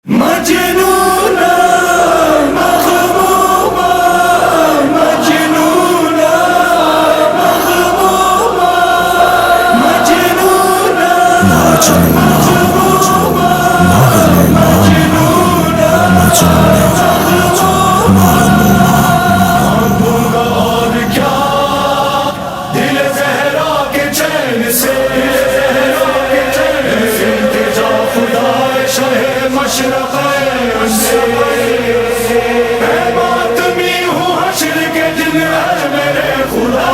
مجنونا مغموما مجنونا مغموما مجنونا اور کیا دل زہرا کے چین سے التجا خدا شہ مشرقین سے میں ماتمی ہوں حشر کے دن ہے میرے خدا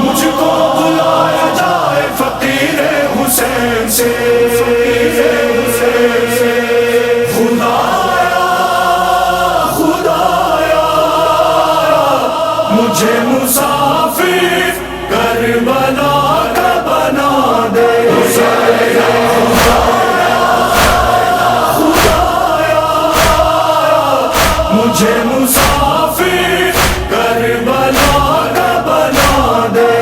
مجھ کو بلایا جائے فقیر حسین سے مجھے مسافر کربلا کا بنا دے مجھے مسافر کربلا کا بنا دے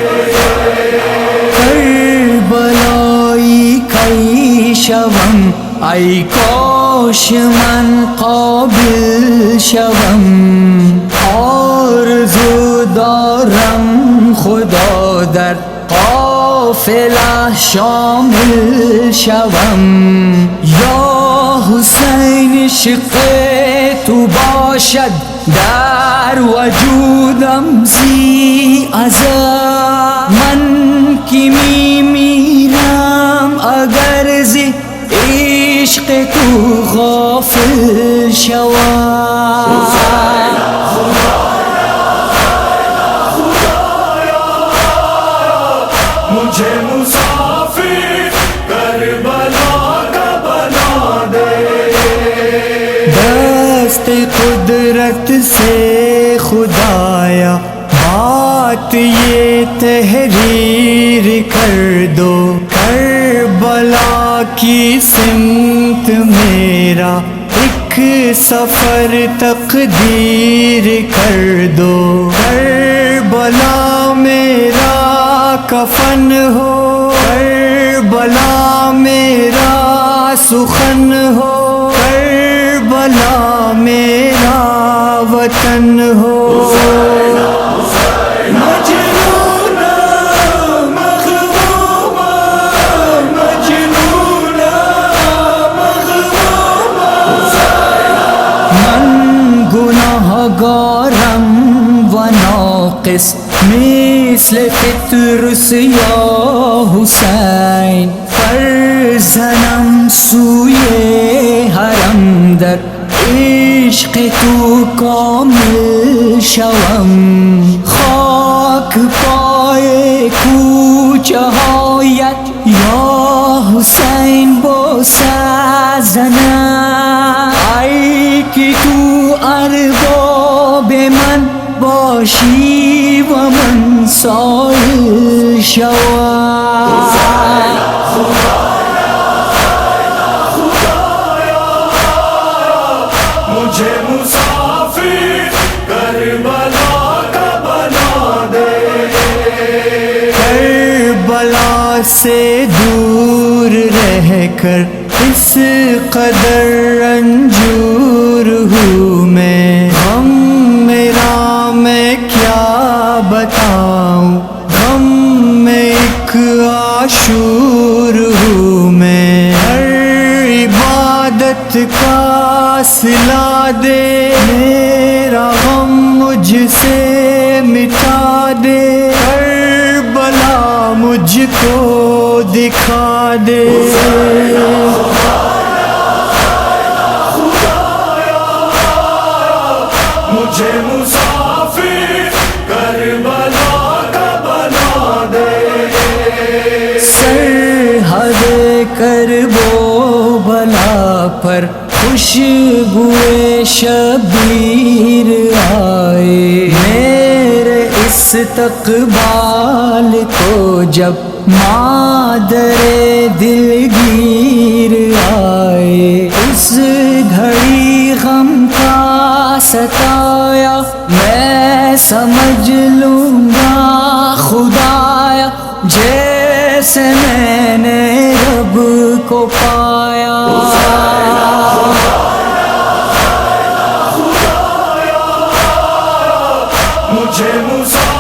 کربلائی کئی شوم ای کوش من قابل شوم آرزو دارم خدا در قافله شامل شوم یا حسین عشق تو باشد در وجودم زی عذاب من کی میمیرم اگر زی عشق تو غافل شوم مجھے مسافر کربلا کا بنا دے دست قدرت سے خدایا بات یہ تحریر کر دو کربلا کی سمت میرا ایک سفر تقدیر کر دو کربلا میرا کفن ہو کربلا میرا سخن ہو کربلا میرا وطن ہو مجنونا مغموما مجنونا مغموما من گناہ گارم و ناقص مثل فطرس یا حسین پر زنم سوی حرم در عشق تو کامل شوم خاک پای کوچه هایت یا حسین بوسه زنم ای که تو ارباب من باشی و من سایل شوم مجھے مسافر کربلا کا بنا دے کربلا سے دور رہ کر اس قدر رنجور ہوں میں غم میرا میں کیا بتاؤں غم میں ایک عاشور ہوں میں ہر عبادت کا صلہ دے میرا غم مجھ سے مٹا دے کربلا مجھ کو دکھا دے مجھے مسافر کربلا کا بنا دے سرحد کربو بلا پر خوشبوئے شبیر آئے میرے استقبال کو جب مادر دلگیر آئے اس گھڑی غم کا ستایا میں سمجھ لوں گا خدایا جیسے میں نے رب کو پایا مجھے موسیٰ